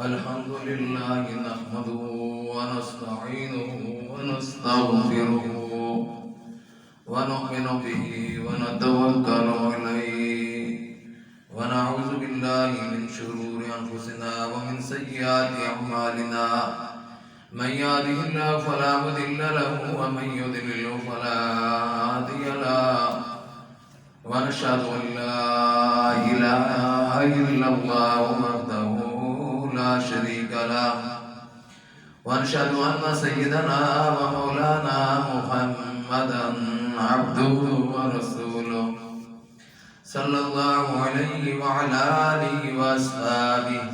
الحمد لله نحمده ونستعينه ونستغفره ونؤمن به ونتوكل عليه ونعوذ بالله من شرور أنفسنا ومن سيئات أعمالنا من يهده الله فلا مضل له ومن يضلل فلا هادي له ونشهد أن لا إله إلا الله وحده لا شريك له ونشهد أن سيدنا ومولانا محمدا عبده ورسوله صلى الله عليه وعلى آله وأصحابه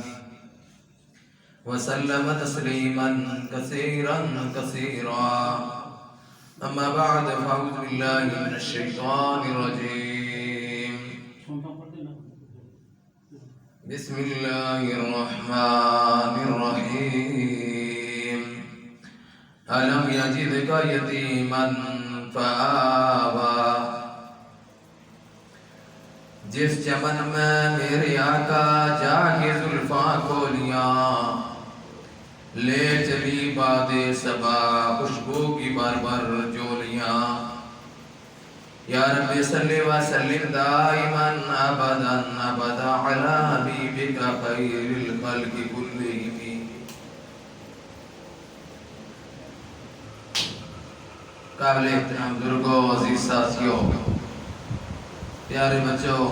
وسلم تسليما كثيرا كثيرا أما بعد فأعوذ بالله من الشيطان الرجيم بسم الله الرحمن الرحيم ألم يجدك يتيما فآوى جس چمن میں میرے آقا جا کے زلفاں کھولیاں لے چلی باد صبا خوشبو کی بار بار جولیاں یا رب صلی وسلم دائما ابدا ابدا علی حبیبک خیر الخلق کلہم. قابل احترام بزرگوں، عزیز ساتھیوں، پیارے بچوں،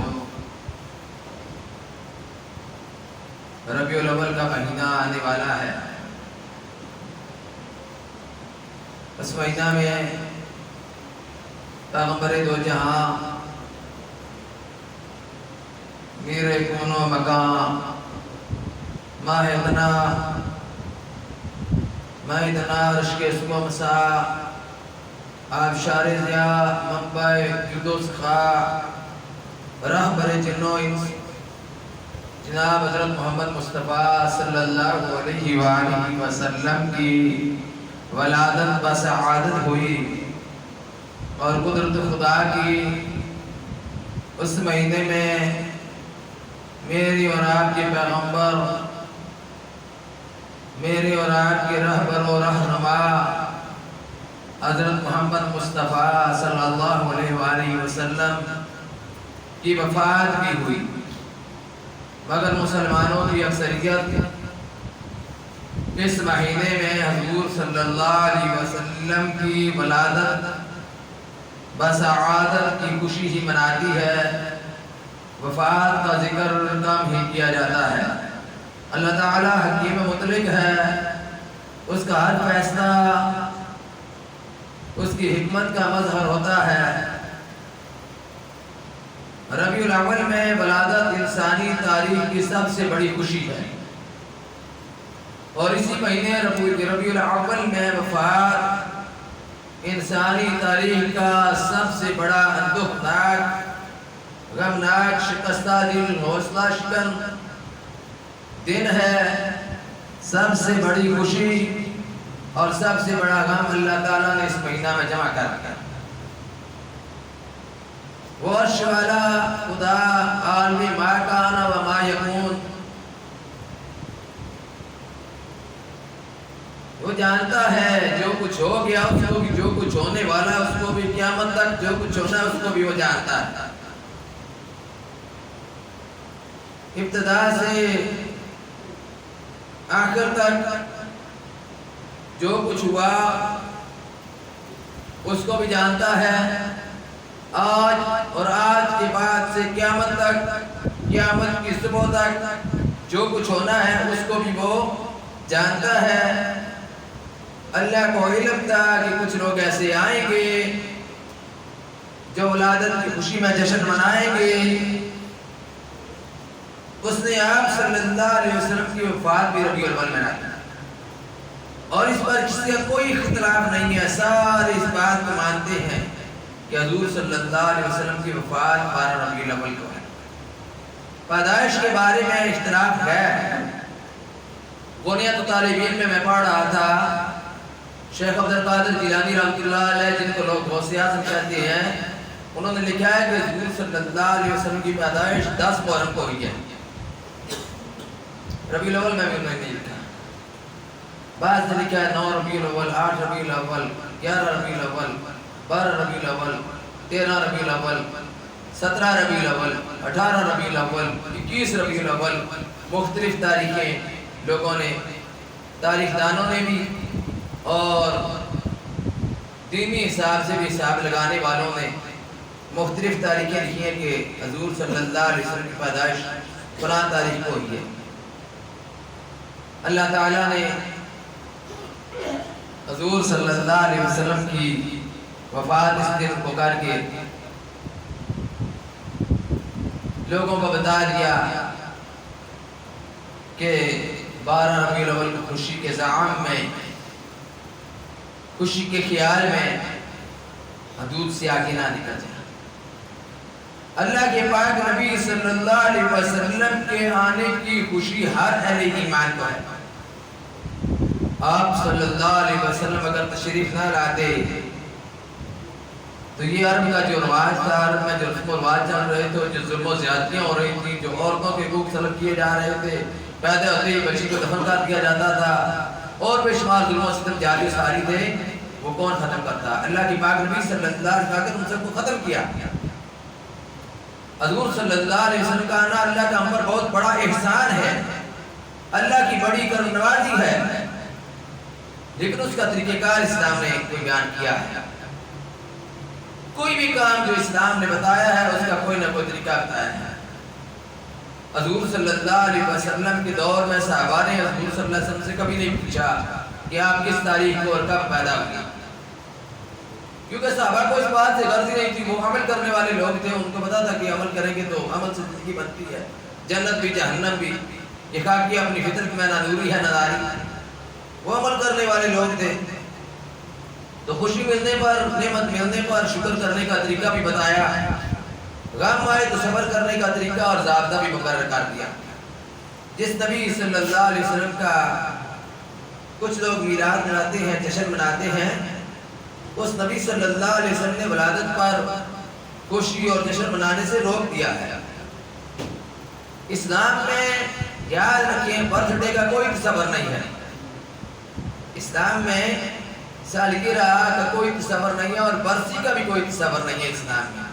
ربیع الاول کا مہینہ آنے والا ہے. اس مہینہ میں پیغمبر دو جہاں میر کون و مکان ماہ ادنا رشک اسکو مسا آبشار ضیاء منبع جدوس خواہ رہبر جنو انس جناب حضرت محمد مصطفیٰ صلی اللہ علیہ وآلہ وسلم کی ولادت بسعادت ہوئی اور قدرت خدا کی اس مہینے میں میری اور آپ کے پیغمبر، میری اور آپ کے رہبر و رہنما حضرت محمد مصطفیٰ صلی اللہ علیہ وآلہ وسلم کی وفات بھی ہوئی. مگر مسلمانوں کی اکثریت اس مہینے میں حضور صلی اللہ علیہ وسلم کی ولادت بسعادت کی خوشی ہی مناتی ہے، وفات کا ذکر کم ہی کیا جاتا ہے. اللہ تعالیٰ حکیم مطلق ہے، اس کا ہر فیصلہ اس کی حکمت کا مظہر ہوتا ہے. ربیع الاول میں ولادت انسانی تاریخ کی سب سے بڑی خوشی ہے، اور اسی مہینے ربیع الاول میں وفات انسانی تاریخ کا سب سے بڑا اندوہناک، غمناک، شکستہ دل، حوصلہ شکن دن ہے. سب سے بڑی خوشی اور سب سے بڑا غم اللہ تعالیٰ نے اس مہینہ میں جمع کر دیا. وہ عرش والا خدا عالم ما کان و ما یکون، وہ جانتا ہے جو کچھ ہو گیا اس کو بھی، جو کچھ ہونے والا اس کو بھی، قیامت تک جو کچھ ہونا ہے اس کو بھی وہ جانتا ہے. ابتدا سے آخر تک جو کچھ ہوا اس کو بھی جانتا ہے. آج اور آج کے بعد سے قیامت تک، قیامت کی صبح تک جو کچھ ہونا ہے اس کو بھی وہ جانتا ہے. اللہ کو علم تھا کہ کچھ لوگ ایسے آئیں گے جو ولادت کی خوشی میں جشن منائیں گے. اس نے آپ صلی اللہ علیہ وسلم کی وفات بھی ربیع الاول میں رکھی، اور اس پر کسی کا کوئی اختلاف نہیں ہے. سارے اس بات کو مانتے ہیں کہ حضور صلی اللہ علیہ وسلم کی وفات 12 ربیع الاول کو ہے. پیدائش کے بارے میں اختلاف ہے. غنیت طالبین میں پڑھ رہا تھا، شیخ عبدالقادر جیلانی رحمۃ اللہ علیہ، جن کو لوگ غوث اعظم کہتے ہیں، انہوں نے لکھا ہے کہ حضور صلی اللہ علیہ وسلم کی پیدائش 10 محرم کو ہوئی ہے. ربیع الاول میں بھی انہوں نے نہیں لکھا. بعض نے لکھا ہے 9 ربیع الاول، 8 ربیع الاول، 11 ربیع الاول، 12 ربیع الاول، 13 ربیع الاول، 17 ربیع الاول، 18 ربیع الاول، 21 ربیع الاول. مختلف تاریخیں لوگوں نے، تاریخ دانوں نے بھی اور دینی حساب سے بھی حساب لگانے والوں نے مختلف تاریخیں لکھی ہیں کہ حضور صلی اللہ علیہ وسلم کی پیدائش فلاں تاریخ کو ہوئی ہے. اللہ تعالیٰ نے حضور صلی اللہ علیہ وسلم کی وفات اس دن کو کر کے لوگوں کو بتا دیا کہ 12 ربیع الاول کی خوشی کے زعم میں، خوشی کے خیال میں حدود سے آگے نہ نکل جائے. اللہ کے پاک نبی صلی اللہ علیہ وسلم کے آنے کی خوشی ہر اہل ایمان کو ہے. آپ صلی اللہ علیہ وسلم اگر تشریف نہ لاتے تو یہ عرب کا جو رواج تھا، عرب میں جو رسم و رواج چل رہے تھے، جو ظلم و زیادتیاں ہو رہی تھیں، جو عورتوں کے حقوق سلب کیے جا رہے تھے، پیدا ہوتے ہی بچی کو دفن کر دیا جاتا تھا، اور بے شمار ظلم و ستم جاری و ساری تھے، وہ کون ختم کرتا؟ اللہ کی پاک نبی صلی اللہ علیہ وسلم ان سب کو ختم کیا. حضور صلی اللہ علیہ وسلم کا آنا اللہ کا ہم پر بہت بڑا احسان ہے، اللہ کی بڑی کرم نوازی ہے، لیکن اس کا طریقہ کار اسلام نے کوئی بیان کیا ہے. کوئی بھی کام جو اسلام نے بتایا ہے اس کا کوئی نہ کوئی طریقہ بتایا ہے. حضور صلی اللہ علیہ وسلم کے دور میں صحابہ نے حضور صلی اللہ علیہ وسلم سے کبھی نہیں پوچھا کہ آپ کس تاریخ کو اور کب پیدا ہوئے، کیونکہ صحابہ کو اس بات سے غرض نہیں تھی. وہ عمل کرنے والے لوگ تھے، ان کو پتا تھا کہ عمل کریں گے تو عمل سے زندگی بنتی ہے، جنت بھی جہنم بھی. یہ خاکی اپنی فطرت میں نہ نوری ہے نہ داری. وہ عمل کرنے والے لوگ تھے تو خوشی ملنے پر، نعمت ملنے پر شکر کرنے کا طریقہ بھی بتایا، غم آئے تو صبر کرنے کا طریقہ اور ضابطہ بھی مقرر کر دیا. جس نبی صلی اللہ علیہ وسلم کا کچھ لوگ میلاد مناتے ہیں، جشن مناتے ہیں، اس نبی صلی اللہ علیہ وسلم نے ولادت پر خوشی اور جشن منانے سے روک دیا ہے. اسلام میں یاد رکھیں برتھ ڈے کا کوئی تصور نہیں ہے. اسلام میں سالگرہ کا کوئی تصور نہیں ہے اور برسی کا بھی کوئی تصور نہیں ہے. اسلام میں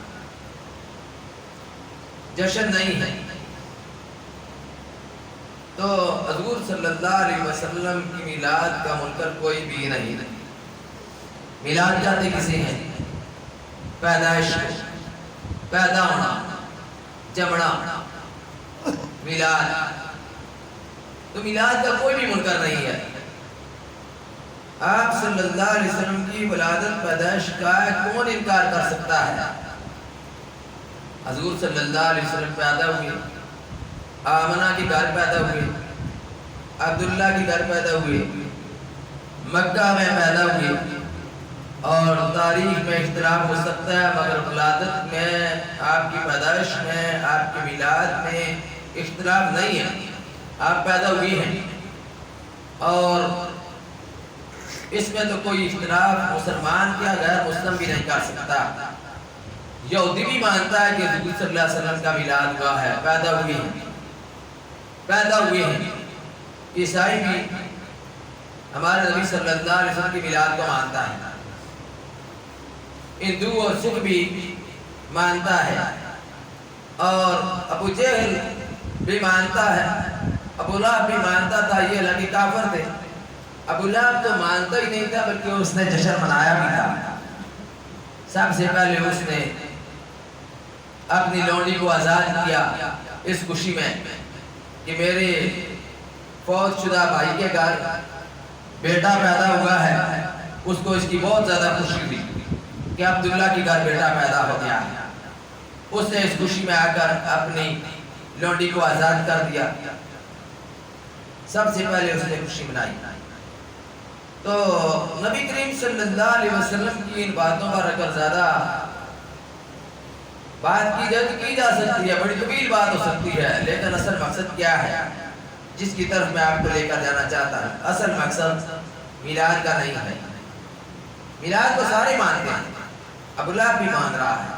جشن نہیں ہے. تو حضور صلی اللہ علیہ وسلم کی میلاد کا منکر کوئی بھی نہیں. میلاد کہتے کسے ہیں؟ پیدائش کو، پیدا ہونا، جمنا، میلاد. تو میلاد کا کوئی بھی منکر نہیں ہے. آپ صلی اللہ علیہ وسلم کی ولادت پیدائش کا کون انکار کر سکتا ہے؟ حضور صلی اللہ علیہ وسلم پیدا ہوئے، آمنہ کے گھر پیدا ہوئے، عبداللہ کے گھر پیدا ہوئے، مکہ میں پیدا ہوئے. اور تاریخ میں اختلاف ہو سکتا ہے مگر ولادت میں، آپ کی پیدائش میں، آپ کے میلاد میں اختلاف نہیں ہے. آپ پیدا ہوئی ہیں اور اس میں تو کوئی اختلاف مسلمان کیا غیر مسلم بھی نہیں کر سکتا. یہودی بھی مانتا ہے کہ حضور صلی اللہ علیہ وسلم کا میلاد ہوا ہے، پیدا ہوئے ہیں، پیدا ہوئے ہیں. عیسائی بھی ہمارے نبی صلی اللہ علیہ وسلم کی میلاد کو مانتا ہے. ہندو اور سکھ بھی مانتا ہے اور ابو جہل بھی مانتا ہے. ابو لہب بھی مانتا تھا. یہ اللہ کے کافر تھے. ابو لہب تو مانتا ہی نہیں تھا بلکہ اس نے جشن منایا بھی تھا. سب سے پہلے اس نے اپنی لونڈی کو آزاد کیا اس خوشی میں کہ میرے فوت شدہ بھائی کے گھر بیٹا پیدا ہوا ہے. اس کو اس کی بہت زیادہ خوشی ہوئی کہ عبداللہ کی گھر بیٹا پیدا ہو گیا ہے. اس نے اس خوشی میں آ کر اپنی لونڈی کو آزاد کر دیا. سب سے پہلے اس نے خوشی منائی. تو نبی کریم صلی اللہ علیہ وسلم کی ان باتوں پر اگر زیادہ بات کی جائے تو کی جا سکتی ہے، بڑی طویل بات ہو سکتی ہے، لیکن اصل مقصد کیا ہے جس کی طرف میں آپ کو لے کر جانا چاہتا ہوں؟ اصل مقصد میلاد کا نہیں ہے. میلاد کو سارے مانتے ہیں، ابو لہب بھی مان رہا ہے.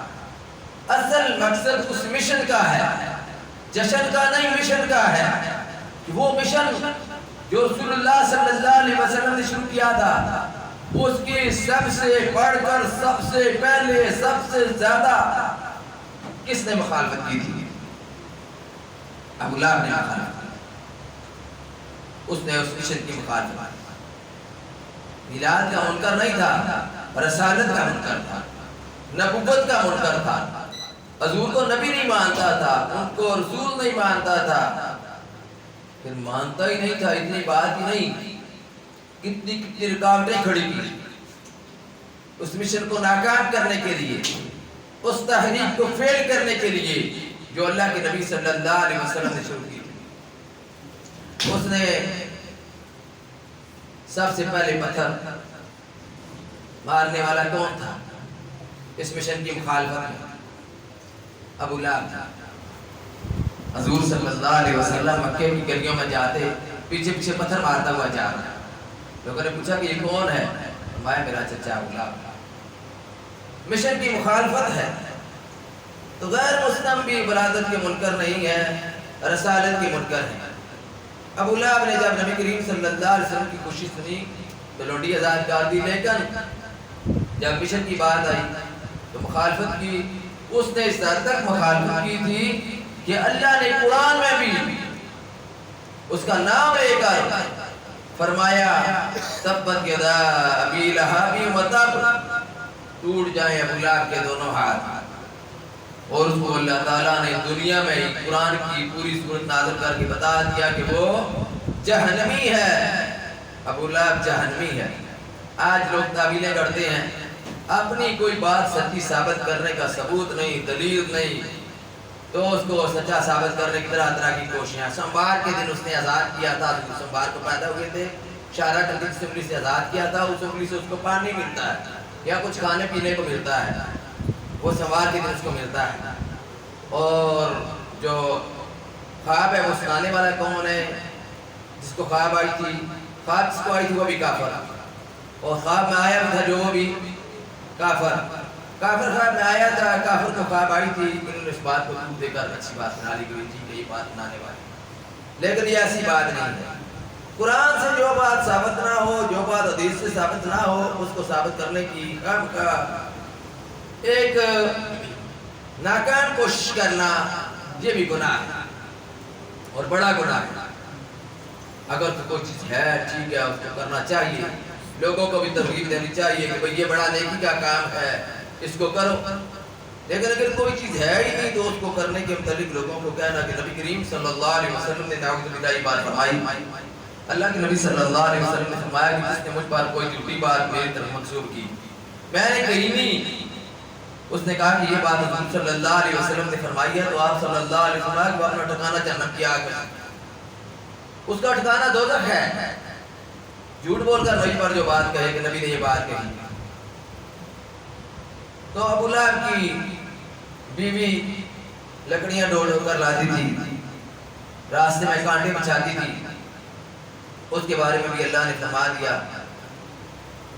اصل مقصد اس مشن کا ہے، جشن کا نہیں، مشن کا ہے کہ وہ مشن جو رسول اللہ صلی اللہ علیہ وسلم نے شروع کیا تھا، اس کی سب سے بڑھ کر، سب سے پہلے، سب سے زیادہ کس نے مخالفت کی تھی؟ ابو لہب نے مخالفت کی۔ اس نے اس مشن کی مخالفت کی۔ میلاد کا منکر نہیں تھا، رسالت کا منکر تھا، نبوت کا منکر تھا۔ حضور کو نبی نہیں مانتا تھا، ان کو رسول نہیں مانتا تھا، پھر مانتا ہی نہیں تھا، اتنی بات ہی نہیں، کتنی رکاوٹیں کھڑی کی اس مشن کو ناکام کرنے کے لیے، اس تحریک کو فیل کرنے کے لیے جو اللہ کے نبی صلی اللہ علیہ وسلم نے شروع کی تھی۔ اس نے سب سے پہلے پتھر مارنے والا کون تھا اس مشن کی مخالفت میں؟ ابو لہب تھا۔ حضور صلی اللہ علیہ وسلم مکے کی گلیوں میں جاتے، پیچھے پیچھے پتھر مارتا ہوا جا رہا ہے۔ لوگوں نے پوچھا کہ یہ کون ہے؟ فرمایا میرا چچا ابو لہب۔ مشن کی مخالفت ہے تو غیر مسلم بھی برادت کے منکر نہیں ہے، رسالت کے منکر ہیں۔ ابو لہب نے جب نبی کریم صلی اللہ علیہ وسلم کی کوشش سنی تو لونڈی آزاد کر دی، لیکن جب مشن کی بات آئی تو مخالفت کی۔ اس نے اس حد تک مخالفت کی تھی کہ اللہ نے قرآن میں بھی اس کا نام لے کر فرمایا تبت یدا ابی لہب وتب، ٹوٹ جائیں ابو لہب کے دونوں ہاتھ۔ اور اس کو اللہ تعالیٰ نے دنیا میں قرآن کی پوری صورت نازل کر کے بتا دیا کہ وہ جہنمی ہے، ابو لہب جہنمی ہے۔ آج لوگ تعویلیں کرتے ہیں، اپنی کوئی بات سچی ثابت کرنے کا ثبوت نہیں، دلیل نہیں، تو اس کو سچا ثابت کرنے کی طرح طرح کی کوششیں۔ سوموار کے دن اس نے آزاد کیا تھا، سوموار کو پیدا ہوئے تھے، شارہ کا دن سے سے آزاد کیا تھا، اس انگلی سے اس کو پانی ملتا ہے یا کچھ کھانے پینے کو ملتا ہے، وہ سوموار کے دن اس کو ملتا ہے۔ اور جو خواب ہے وہ سنانے والا کون ہے؟ جس کو خواب آئی تھی، خواب جس کو آئی تھی وہ بھی کافر، اور خواب میں آیا تھا جو وہ بھی کافر خواب میں آیا تھا، کافر کو خواب آئی تھی، انہوں نے اس بات کو دور دے کر اچھی بات بنا لی گئی تھی کہ یہ بات بنانے والی، لیکن یہ ایسی بات نہیں ہے۔ قرآن سے جو بات ثابت نہ ہو، جو بات حدیث سے ثابت نہ ہو، اس کو ثابت کرنے کی کام کا ایک ناکام کوشش کرنا، یہ بھی گناہ ہے اور بڑا گناہ ہے۔ اگر تو کوئی چیز ہے ٹھیک ہے، اس کو کرنا چاہیے، لوگوں کو بھی ترغیب دینی چاہیے کہ بھئی یہ بڑا نیکی کا کام ہے، اس کو کرو۔ لیکن اگر کوئی چیز ہے ہی نہیں تو اس کو کرنے کے متعلق لوگوں کو کہنا کہ نبی کریم صلی اللہ علیہ وسلم نے نعوذ باللہ یہ بات فرمائی۔ اللہ کے نبی صلی اللہ علیہ وسلم نے فرمایا کہ جس نے مجھ پر کوئی جھوٹی بات میری طرف منسوب کی، میں نے کہی نہیں، اس نے کہا کہ یہ بات حضور صلی اللہ علیہ وسلم نے فرمائی ہے، تو آپ صلی اللہ علیہ وسلم کہ وہ اپنا ٹھکانہ جہنم کی آگ ہے، اس کا ٹھکانہ دوزخ ہے۔ جھوٹ بول کر وہیں پر جو بات کہے کہ نبی نے یہ بات کہی۔ تو ابو لہب کی بیوی لکڑیاں ڈھونڈ کر لاتی تھی، راستے میں کانٹے بچھاتی تھی، اس کے بارے میں بھی اللہ نے فرما دیا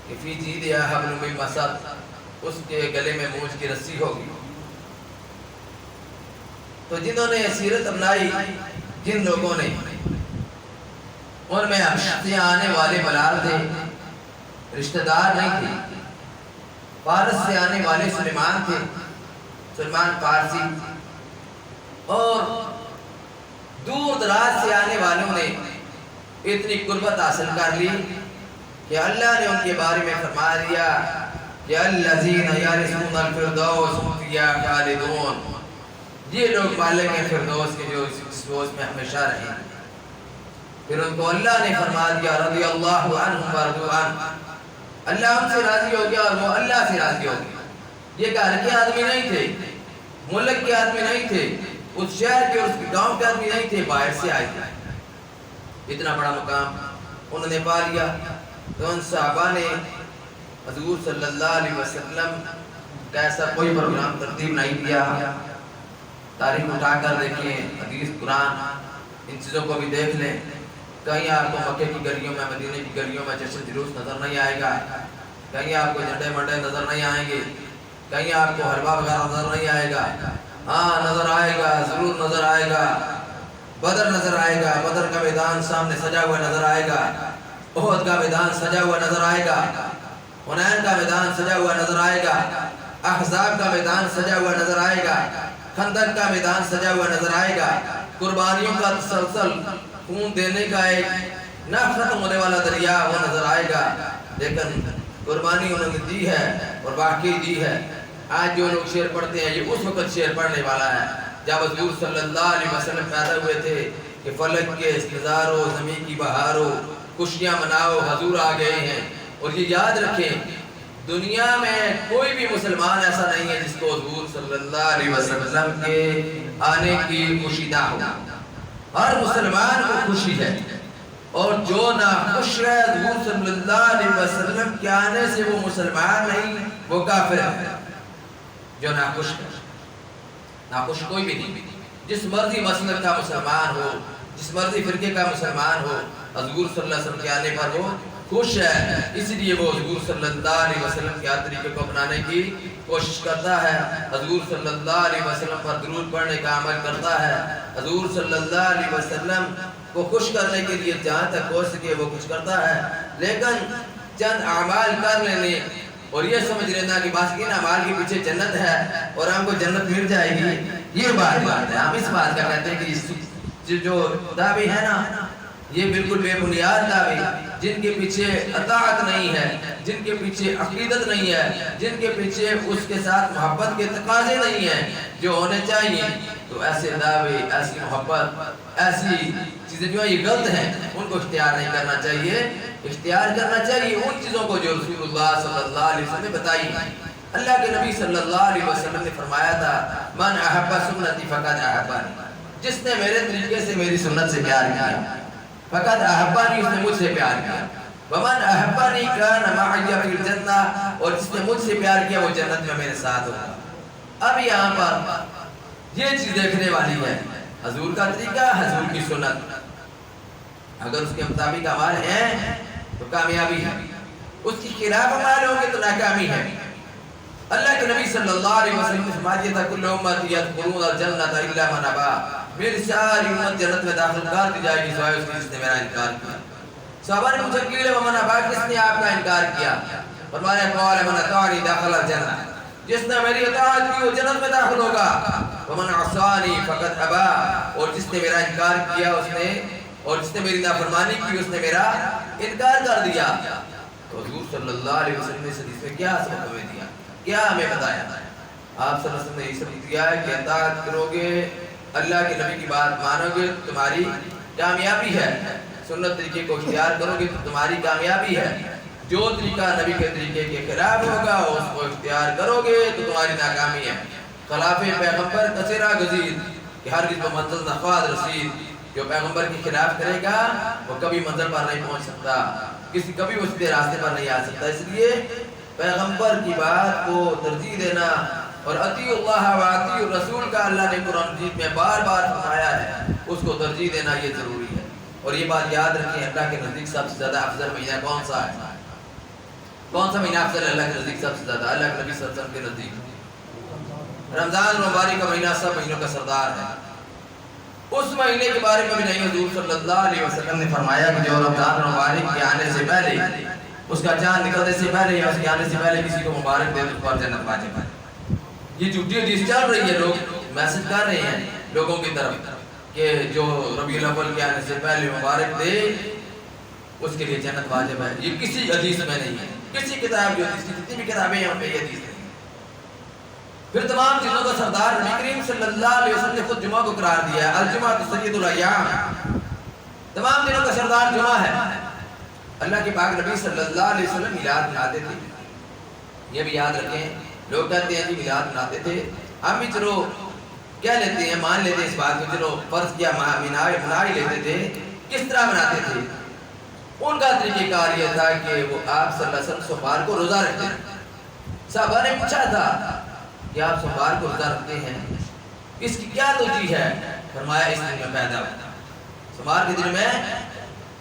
کہ فی جیدہا حبل من مسد، اس کے گلے میں موج کی رسی ہوگی۔ تو جنہوں نے سیرت اپنائی، جن لوگوں نے، ان میں حبشہ سے آنے والے بلال تھے، رشتہ دار نہیں تھے۔ فارس سے آنے والے سلیمان تھے، سلیمان فارسی، اور دور دراز سے آنے والوں نے اتنی قربت حاصل کر لی کہ اللہ نے ان کے بارے میں فرما دیا کہ الذین یرثون الفردوس هم فیہا خالدون، یہ لوگ مالک ہیں فردوس کے جو اس فردوس میں ہمیشہ رہیں۔ پھر ان کو اللہ نے فرما دیا رضی اللہ عنہم ورضوا عنہ، اللہ ہم سے راضی ہو گیا اور وہ اللہ سے راضی ہو گیا۔ یہ گھر کے آدمی نہیں تھے، ملک کے آدمی نہیں تھے، اس شہر کے اور اس گاؤں کے آدمی نہیں تھے، باہر سے آئے تھے۔ اتنا بڑا مقام انہوں نے پا لیا۔ تو ان صحابہ نے حضور صلی اللہ علیہ وسلم کا ایسا کوئی پروگرام ترتیب نہیں کیا۔ تاریخ اٹھا کر دیکھیں، حدیث قرآن، ان چیزوں کو بھی دیکھ لیں۔ کہیں آپ کو مکے کی گلیوں میں، مدینے کی گلیوں میں جشن جلوس نظر نہیں آئے گا، کہیں آپ کو جھنڈے منڈے نظر نہیں آئیں گے، کہیں آپ کو حلوہ وغیرہ نظر نہیں آئے گا۔ ہاں نظر آئے گا، ضرور نظر آئے گا، بدر نظر آئے گا، بدر کا میدان سامنے سجا ہوا نظر آئے گا، احد کا میدان سجا ہوا نظر آئے گا، حنین کا میدان سجا ہوا نظر آئے گا، احزاب کا میدان سجا ہوا نظر آئے گا، خندق کا میدان سجا ہوا نظر آئے گا، قربانیوں کا تسلسل، خون دینے کا ایک نہ ختم ہونے والا دریا وہ نظر آئے گا. لیکن قربانی انہوں نے دی ہے اور واقعی دی ہے. آج جو لوگ شعر پڑھتے ہیں یہ اس وقت شعر پڑھنے والا ہے جب حضور صلی اللہ علیہ وسلم پیدا ہوئے تھے کہ فلک کے نظارو زمین کی بہارو خوشیاں مناؤ حضور آ گئے ہیں. اور یہ یاد رکھیں دنیا میں کوئی بھی مسلمان ایسا نہیں ہے جس کو حضور صلی اللہ علیہ وسلم کے آنے کی خوشی نہ ہو. ہر مسلمان کو خوشی ہے اور جو ناخوش ہے حضور صلی اللہ علیہ وسلم کے آنے سے وہ مسلمان نہیں، وہ کافر ہے. جو ناخوش ہے، ناخوش کوئی بھی نہیں. جس مرضی مسلک کا مسلمان ہو، جس مرضی فرقے کا مسلمان ہو، حضور صلی اللہ علیہ وسلم کے آنے پر وہ خوش ہے. اس لیے وہ حضور صلی اللہ علیہ وسلم کے طریقے کو اپنانے کی کوشش کرتا ہے، حضور صلی اللہ علیہ وسلم پر درود پڑھنے کا عمل کرتا ہے، حضور صلی اللہ علیہ وسلم کو خوش کرنے کے لیے جہاں تک ہو سکے وہ کچھ کرتا ہے. لیکن چند اعمال کر لینے اور یہ سمجھ لینا کہ بس ان اعمال کے پیچھے جنت ہے اور ہم کو جنت مل جائے گی، یہ بات ہے. ہم اس بات کا کہتے ہیں کہ جو دعوے ہیں نا یہ بالکل بے بنیاد دعوے، جن کے پیچھے اطاعت نہیں ہے، جن کے پیچھے عقیدت نہیں ہے، جن کے پیچھے اس کے ساتھ محبت کے تقاضے نہیں ہیں جو ہونے چاہیے. تو ایسے دعوے، ایسی محبت، ایسی چیزیں جو ہیں یہ غلط ہیں، ان کو اختیار نہیں کرنا چاہیے. اختیار کرنا چاہیے ان چیزوں کو جو رسول اللہ صلی اللہ علیہ وسلم نے بتائی. اللہ کے نبی صلی اللہ علیہ وسلم نے فرمایا تھا من احب سنتی فقد احبانی، جس نے میرے طریقے سے میری سنت سے پیار کیا فقد احبانی، اس نے مجھ سے پیار کیا. ومن احبانی کان معی فی الجنہ، اور جس نے مجھ سے پیار کیا وہ جنت میں میرے ساتھ ہوگا. اب یہاں پر یہ چیز دیکھنے والی ہے حضور کا طریقہ، حضور کی سنت. اگر اس کے مطابق اعمال ہیں تو کامیابی ہے، اس کی خلاف اعمال ہوں گے تو ناکامی ہے. اللہ کے نبی صلی اللہ علیہ وسلم نے فرمایا تھا کل امتی یدخلون الجنہ الا من ابا، میری ساری امت جنت میں داخل کر دی جائے گی سوائے اس کے جس نے میرا انکار کیا. صحابہ نے پوچھا کہ ومن ابا، کس نے آپ کا انکار کیا؟ فرمایا قال من اطاعنی دخل الجنہ، جس نے میری اطاعت کی وہ جنت میں داخل ہوگا. ومن عصانی فقد ابا، اور جس نے میرا انکار کیا اس نے، اور جس نے میری نافرمانی کی اس نے میرا انکار کر دیا. تو حضور صلی اللہ علیہ وسلم نے اس حدیث میں کیا سبق ہمیں دیا، کیا ہمیں بتایا؟ آپ صلی اللہ علیہ وسلم نے یہ سبق دیا ہے کہ اطاعت کرو گے، اللہ کے نبی کی بات مانو گے تو تمہاری کامیابی ہے، سنت طریقے کو اختیار کرو گے تو تمہاری کامیابی ہے. جو طریقہ نبی کے طریقے کے خلاف ہوگا اس کو اختیار کرو گے تو تمہاری ناکامی ہے. خلاف پیغمبر کثیرہ گزید کہ ہرگز بمنزل نخواذ رسید، جو پیغمبر کے خلاف کرے گا وہ کبھی منزل پر نہیں پہنچ سکتا، کبھی وہ سیدھے راستے پر نہیں آ سکتا. اس لیے پیغمبر کی بات کو ترجیح دینا اور اطیعوا اللہ و اطیعوا الرسول کا اللہ نے قرآن مجید میں بار بار فرمایا ہے، اس کو ترجیح دینا یہ ضروری ہے. اور یہ بات یاد رکھیں اللہ کے نزدیک سب سے زیادہ افضل مہینہ کون سا ہے؟ کون سا مہینہ افضل ہے اللہ کے نزدیک سب سے زیادہ؟ اللہ کے نبی صلی اللہ علیہ وسلم کے نزدیک رمضان المبارک کا مہینہ سب مہینوں کا سردار ہے. اس مہینے کے بارے میں بھی نہیں حضور صلی اللہ علیہ وسلم نے فرمایا کہ جو رمضان المبارک کے آنے سے پہلے، اس کا چاند نکلنے سے پہلے یا اس کے آنے سے پہلے کسی کو مبارک دے تو اس پر جنت واجب ہے. یہ جھوٹی حدیث چل رہی ہے، لوگ میسج کر رہے ہیں لوگوں کی طرف کہ جو ربیع الاول کے آنے سے پہلے مبارک دے اس کے لیے جنت واجب ہے. یہ کسی حدیث میں نہیں ہے، کسی کتاب جو حدیث کی جتنی بھی کتابیں ہیں ان میں یہ حدیث نہیں ہے. پھر تمام چیزوں کا سردار نبی کریم صلی اللہ علیہ وسلم نے خود جمعہ کو قرار دیا ہے، الجمعہ سید الایام، تمام دنوں کا سردار جمعہ ہے. اللہ کے پاک نبی صلی اللہ علیہ وسلم میلاد مناتے تھے، یہ بھی یاد رکھیں. لوگ کہتے ہیں جی میلاد مناتے تھے، ہم بھی چلو کہہ لیتے ہیں، مان لیتے ہیں اس بات کو، چلو فرض کیا منا ہی لیتے تھے. کس طرح مناتے تھے؟ ان کا طریقہ کار یہ تھا کہ وہ آپ صلی اللہ علیہ وسلم سوموار کو روزہ رکھتے تھے. صحابہ نے پوچھا تھا کہ آپ سوموار کو روزہ رکھتے ہیں، اس کی کیا توجیہ ہے؟ فرمایا اس دن میں پیدا ہوا، سوموار کے دن میں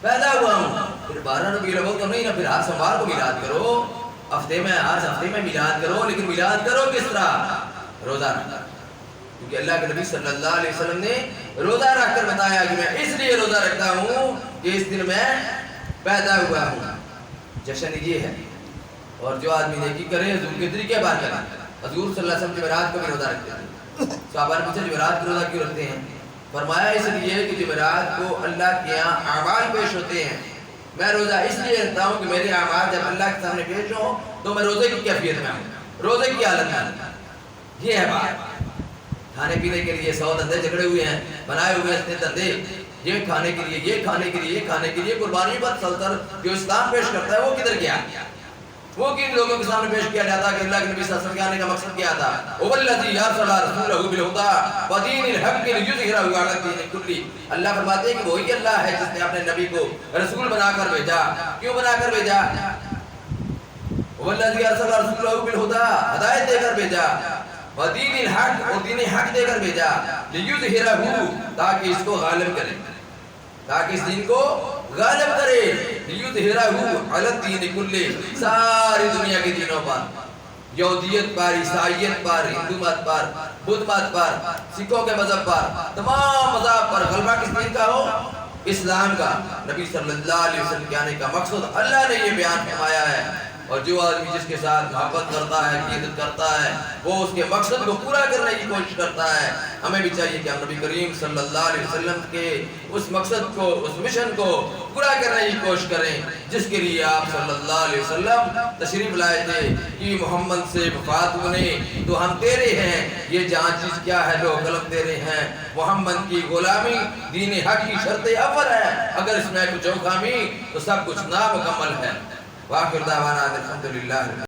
پیدا ہوا ہوں. پھر 12 ربیع الاول تو نہیں نا، پھر آپ سوموار کو میلاد کرو، ہفتے میں آج ہفتے میں میلاد کرو، لیکن میلاد کرو کس طرح؟ روزہ رکھا. کیونکہ اللہ کے نبی صلی اللہ علیہ وسلم نے روزہ رکھ کر بتایا کہ میں اس لیے روزہ رکھتا ہوں کہ اس دن میں پیدا ہوا ہوں. جشن یہ ہے. اور جو آدمی نیکی کرے حضور کے طریقے بار کرے. حضور صلی اللہ علیہ وسلم جمعرات کو بھی روزہ رکھتے تھے. صحابہ نے پوچھا جمعرات کو روزہ کیوں رکھتے ہیں؟ فرمایا اس لیے کہ جمعرات کو اللہ کے یہاں اعمال پیش ہوتے ہیں. میں روزہ اس لیے رکھتا ہوں کہ میرے اعمال جب اللہ کے سامنے پیش ہوں تو میں روزے کی کیفیت میں ہوں, روزے کی حالت میں ہوں. یہ ہے بات. کھانے پینے کے لیے 100 دھندے جھگڑے ہوئے ہیں, بنائے ہوئے اتنے دھندے, یہ کھانے کے لیے, یہ کھانے کے لیے, یہ کھانے کے لیے. قربانی پر سلطر جو اسلام پیش کرتا ہے وہ کدھر گیا؟ وہ کن لوگوں کے سامنے پیش کیا جاتا کہ اللہ کے نبی صلی اللہ علیہ وسلم کے آنے کا مقصد کیا تھا؟ وَالَّذِي أَرْسَلَ رَسُولَهُ بِالْهُدَىٰ وَدِينِ الْحَقِّ لِيُظْهِرَهُ عَلَى الدِّينِ كُلِّهِ. اللہ فرماتے ہیں کہ وہی اللہ ہے جس نے اپنے نبی کو رسول بنا کر بھیجا. کیوں بنا کر بھیجا؟ وَالَّذِي أَرْسَلَ رَسُولَهُ بِالْهُدَىٰ, ہدایت دے کر بھیجا. وَدِينِ الْحَقِّ, اور دین حق دے کر بھیجا. لِيُظْهِرَهُ, تاکہ اس کو غالب کرے, تاکہ اس دین کو غالب کرے. لِيُظْهِرَهُ عَلَى الدِّينِ كُلِّهِ, ساری دنیا کے دینوں پر, یہودیت پر, عیسائیت پر, ہندو مت پر, بدھ مت پر, سکھوں کے مذہب پر, تمام مذہب پر غلبہ کس دین کا ہو؟ اسلام کا. نبی صلی اللہ علیہ وسلم کے آنے کا مقصد اللہ نے یہ بیان فرمایا ہے. اور جو آدمی جس کے ساتھ محبت کرتا ہے, عقیدت کرتا ہے, وہ اس کے مقصد کو پورا کرنے کی کوشش کرتا ہے. ہمیں بھی چاہیے کہ ہم نبی کریم صلی اللہ علیہ وسلم کے اس مقصد کو, اس مشن کو پورا کرنے کی کوشش کریں جس کے لیے آپ صلی اللہ علیہ وسلم تشریف لائے تھے. کہ محمد سے وفات ہونے تو ہم تیرے ہیں, یہ جہاں چیز کیا ہے لو قلم تیرے ہیں. محمد کی غلامی دین حق کی شرط اول ہے, اگر اس میں کچھ خامی تو سب کچھ نامکمل ہے. وآخر دعوانا الحمدللہ.